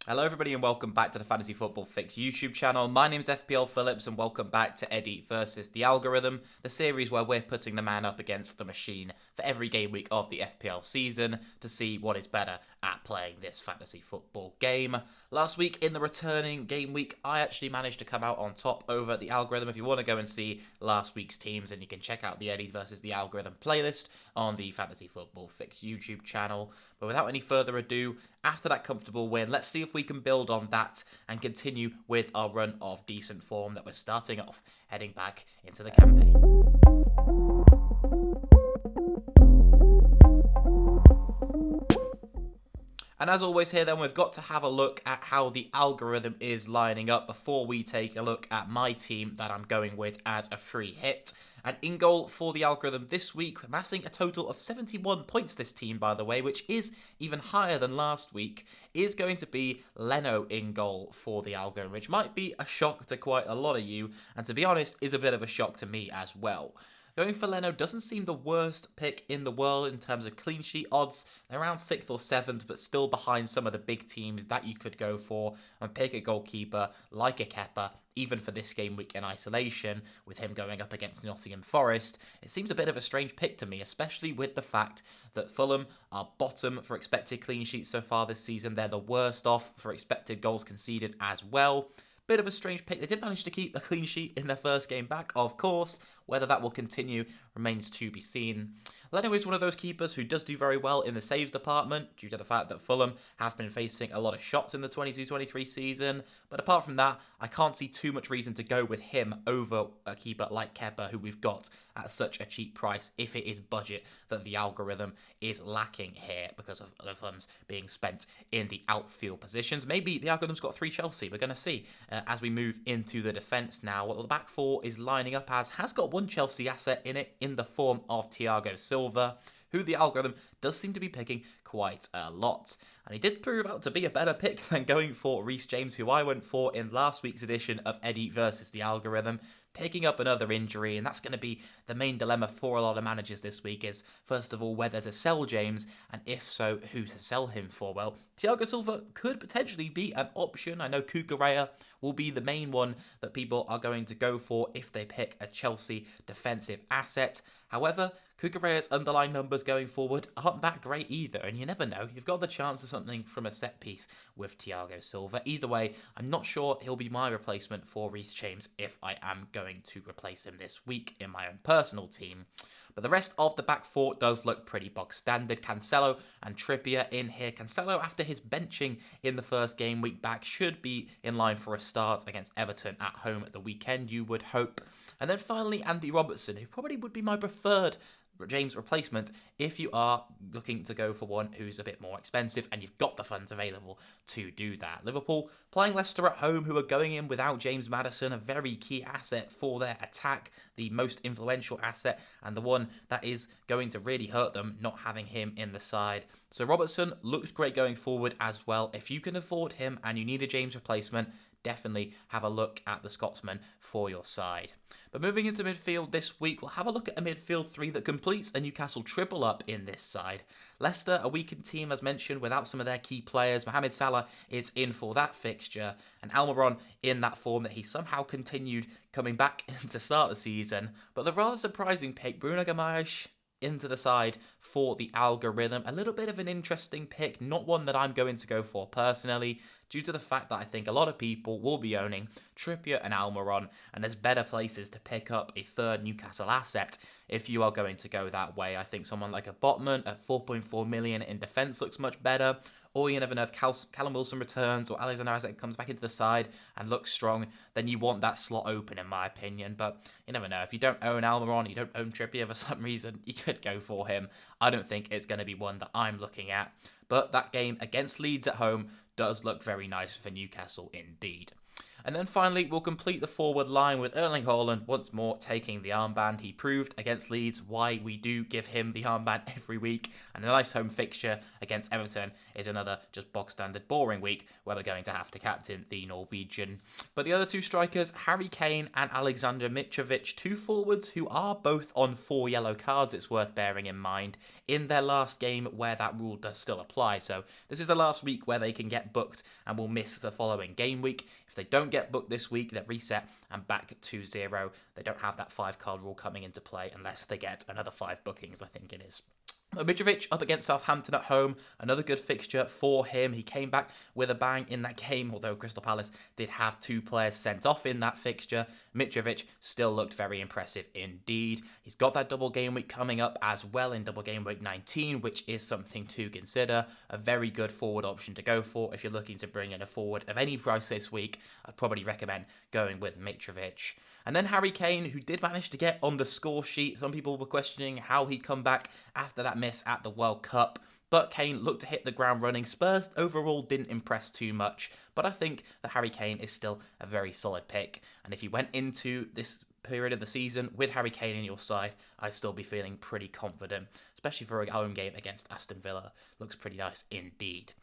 Hello everybody and welcome back to the Fantasy Football Fix YouTube channel. My name is FPL Phillips and welcome back to Eddie versus the Algorithm, the series where we're putting the man up against the machine for every game week of the FPL season to see what is better at playing this fantasy football game. Last week in the returning game week, I actually managed to come out on top over the Algorithm. If you want to go and see last week's teams, then you can check out the Eddie versus the Algorithm playlist on the Fantasy Football Fix YouTube channel. But without any further ado, after that comfortable win, let's see if we can build on that and continue with our run of decent form that we're starting off, heading back into the campaign. And as always here then, we've got to have a look at how the algorithm is lining up before we take a look at my team that I'm going with as a free hit. And in goal for the algorithm this week, amassing a total of 71 points this team, by the way, which is even higher than last week, is going to be Leno in goal for the algorithm, which might be a shock to quite a lot of you, and to be honest, is a bit of a shock to me as well. Going for Leno doesn't seem the worst pick in the world in terms of clean sheet odds. They're around 6th or 7th, but still behind some of the big teams that you could go for and pick a goalkeeper like a Kepa, even for this game week in isolation, with him going up against Nottingham Forest. It seems a bit of a strange pick to me, especially with the fact that Fulham are bottom for expected clean sheets so far this season. They're the worst off for expected goals conceded as well. Bit of a strange pick. They did manage to keep a clean sheet in their first game back, of course. Whether that will continue remains to be seen. Leno is one of those keepers who does do very well in the saves department due to the fact that Fulham have been facing a lot of shots in the 22-23 season. But apart from that, I can't see too much reason to go with him over a keeper like Kepa, who we've got at such a cheap price if it is budget that the algorithm is lacking here because of the funds being spent in the outfield positions. Maybe the algorithm's got 3 Chelsea. We're going to see as we move into the defence now. What the back 4 is lining up as has got one Chelsea asset in it in the form of Thiago Silva, who the algorithm does seem to be picking quite a lot. And he did prove out to be a better pick than going for Reece James, who I went for in last week's edition of Eddie versus the Algorithm, picking up another injury. And that's going to be the main dilemma for a lot of managers this week is, first of all, whether to sell James, and if so, who to sell him for. Well, Thiago Silva could potentially be an option. I know Cucurella will be the main one that people are going to go for if they pick a Chelsea defensive asset. However, Cucurella's underlying numbers going forward aren't that great either, and you never know. You've got the chance of something from a set piece with Thiago Silva. Either way, I'm not sure he'll be my replacement for Reece James if I am going to replace him this week in my own personal team. But the rest of the back 4 does look pretty box standard. Cancelo and Trippier in here. Cancelo, after his benching in the first game week back, should be in line for a start against Everton at home at the weekend, you would hope. And then finally, Andy Robertson, who probably would be my preferred James replacement if you are looking to go for one who's a bit more expensive and you've got the funds available to do that. Liverpool playing Leicester at home, who are going in without James Maddison, a very key asset for their attack, the most influential asset and the one that is going to really hurt them not having him in the side. So Robertson looks great going forward as well. If you can afford him and you need a James replacement, definitely have a look at the Scotsman for your side. But moving into midfield this week, we'll have a look at a midfield 3 that completes a Newcastle triple up in this side. Leicester, a weakened team as mentioned without some of their key players. Mohamed Salah is in for that fixture, and Almiron in that form that he somehow continued coming back to start the season. But the rather surprising pick, Bruno Guimaraes, into the side for the algorithm. A little bit of an interesting pick, not one that I'm going to go for personally, due to the fact that I think a lot of people will be owning Trippier and Almiron, and there's better places to pick up a third Newcastle asset if you are going to go that way. I think someone like a Botman at 4.4 million in defence looks much better. Or you never know, if Callum Wilson returns or Alexander Isaac comes back into the side and looks strong, then you want that slot open, in my opinion. But you never know. If you don't own Almiron, you don't own Trippier for some reason, you could go for him. I don't think it's going to be one that I'm looking at. But that game against Leeds at home does look very nice for Newcastle indeed. And then finally, we'll complete the forward line with Erling Haaland once more taking the armband. He proved against Leeds why we do give him the armband every week. And a nice home fixture against Everton is another just bog standard boring week where we're going to have to captain the Norwegian. But the other two strikers, Harry Kane and Alexander Mitrovic, two forwards who are both on 4 yellow cards, it's worth bearing in mind, in their last game where that rule does still apply. So this is the last week where they can get booked and will miss the following game week. If they don't get booked this week, they're reset and back to 0. They don't have that 5-card rule coming into play unless they get another 5 bookings, I think it is. Mitrovic up against Southampton at home, another good fixture for him. He came back with a bang in that game, although Crystal Palace did have 2 players sent off in that fixture. Mitrovic still looked very impressive indeed. He's got that double game week coming up as well in double game week 19, which is something to consider. A very good forward option to go for if you're looking to bring in a forward of any price this week. I'd probably recommend going with Mitrovic. And then Harry Kane, who did manage to get on the score sheet. Some people were questioning how he'd come back after that miss at the World Cup. But Kane looked to hit the ground running. Spurs overall didn't impress too much. But I think that Harry Kane is still a very solid pick. And if you went into this period of the season with Harry Kane in your side, I'd still be feeling pretty confident. Especially for a home game against Aston Villa. Looks pretty nice indeed.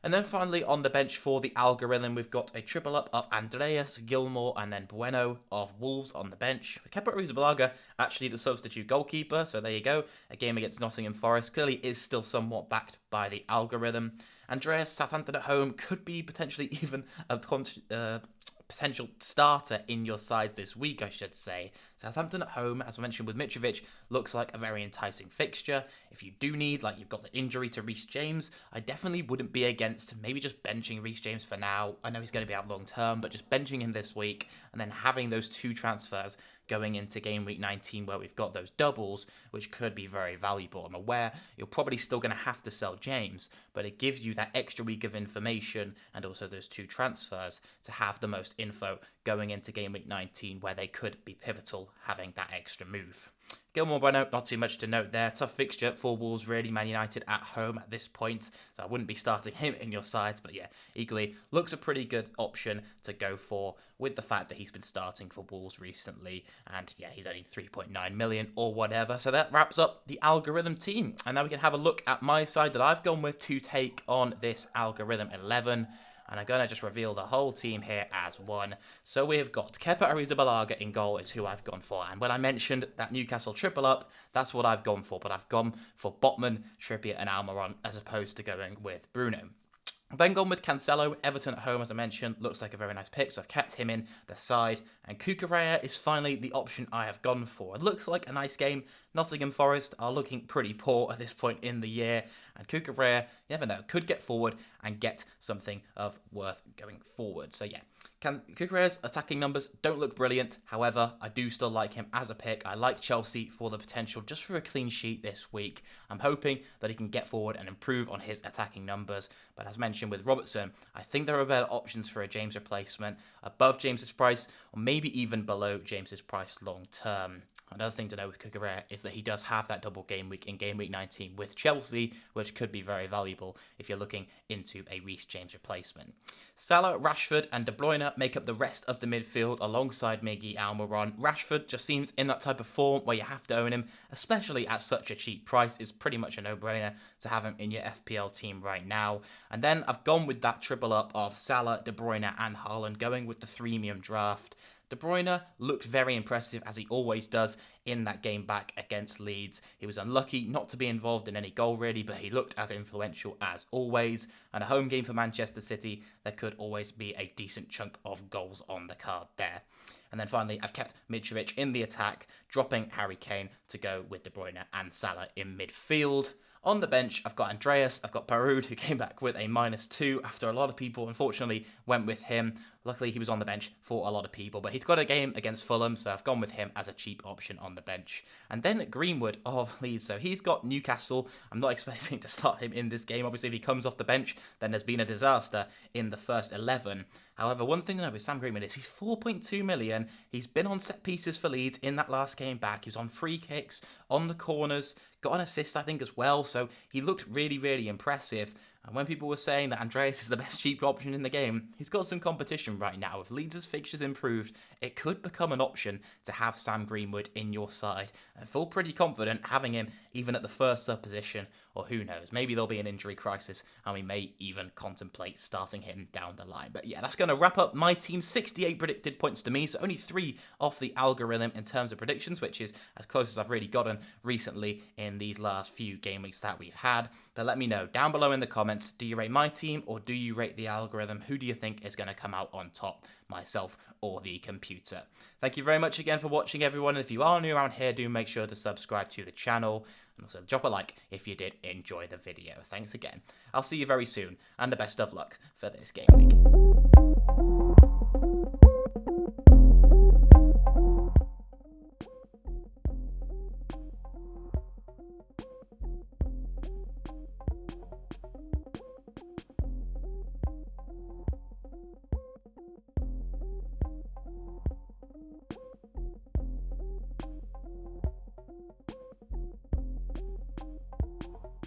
And then finally on the bench for the algorithm, we've got a triple up of Andreas, Gilmour and then Bueno of Wolves on the bench. Kepa Arrizabalaga actually the substitute goalkeeper, so there you go. A game against Nottingham Forest clearly is still somewhat backed by the algorithm. Andreas, Southampton at home, could be potentially even a potential starter in your sides this week, I should say. Southampton at home, as I mentioned with Mitrovic, looks like a very enticing fixture. If you do need, like you've got the injury to Reece James, I definitely wouldn't be against maybe just benching Reece James for now. I know he's going to be out long term, but just benching him this week and then having those 2 transfers going into game week 19 where we've got those doubles, which could be very valuable. I'm aware you're probably still going to have to sell James, but it gives you that extra week of information and also those 2 transfers to have the most info going into game week 19 where they could be pivotal having that extra move. Gilmour Bueno, not too much to note there. Tough fixture for Wolves, really. Man United at home at this point, so I wouldn't be starting him in your sides. But yeah, equally looks a pretty good option to go for with the fact that he's been starting for Wolves recently. And yeah, he's only 3.9 million or whatever. So that wraps up the algorithm team. And now we can have a look at my side that I've gone with to take on this algorithm 11. And I'm going to just reveal the whole team here as one. So we've got Kepa Arrizabalaga in goal is who I've gone for. And when I mentioned that Newcastle triple up, that's what I've gone for. But I've gone for Botman, Trippier and Almiron as opposed to going with Bruno. I've then gone with Cancelo, Everton at home, as I mentioned, looks like a very nice pick, so I've kept him in the side. And Cucurella is finally the option I have gone for. It looks like a nice game. Nottingham Forest are looking pretty poor at this point in the year, and Cucurella, you never know, could get forward and get something of worth going forward. So yeah, Cucurella's attacking numbers don't look brilliant. However, I do still like him as a pick. I like Chelsea for the potential just for a clean sheet this week. I'm hoping that he can get forward and improve on his attacking numbers. But as mentioned with Robertson, I think there are better options for a James replacement above James's price, or maybe even below James's price long term. Another thing to know with Cucurella is that he does have that double game week in game week 19 with Chelsea, which could be very valuable if you're looking into a Reece James replacement. Salah, Rashford and De Bruyne make up the rest of the midfield alongside Miggy Almiron. Rashford just seems in that type of form where you have to own him, especially at such a cheap price. It's pretty much a no-brainer to have him in your FPL team right now. And then I've gone with that triple up of Salah, De Bruyne and Haaland, going with the freemium draft. De Bruyne looked very impressive, as he always does, in that game back against Leeds. He was unlucky not to be involved in any goal, really, but he looked as influential as always. And a home game for Manchester City, there could always be a decent chunk of goals on the card there. And then finally, I've kept Mitrovic in the attack, dropping Harry Kane to go with De Bruyne and Salah in midfield. On the bench, I've got Andreas, I've got Parud, who came back with a -2 after a lot of people, unfortunately, went with him. Luckily, he was on the bench for a lot of people, but he's got a game against Fulham, so I've gone with him as a cheap option on the bench. And then Greenwood of Leeds, so he's got Newcastle. I'm not expecting to start him in this game. Obviously, if he comes off the bench, then there's been a disaster in the first 11. However, one thing to know with Sam Greenwood is he's 4.2 million. He's been on set pieces for Leeds in that last game back. He was on free kicks, on the corners, got an assist, I think, as well. So he looked really, really impressive. And when people were saying that Andreas is the best cheap option in the game, he's got some competition right now. If Leeds' fixtures improved, it could become an option to have Sam Greenwood in your side. I feel pretty confident having him even at the first sub position, or who knows, maybe there'll be an injury crisis and we may even contemplate starting him down the line. But yeah, that's going to wrap up my team. 68 predicted points to me, so only 3 off the algorithm in terms of predictions, which is as close as I've really gotten recently in these last few game weeks that we've had. But let me know down below in the comments, do you rate my team or do you rate the algorithm? Who do you think is going to come out on top, myself or the computer? Thank you very much again for watching, everyone. And if you are new around here, do make sure to subscribe to the channel and also drop a like if you did enjoy the video. Thanks again. I'll see you very soon and the best of luck for this game week.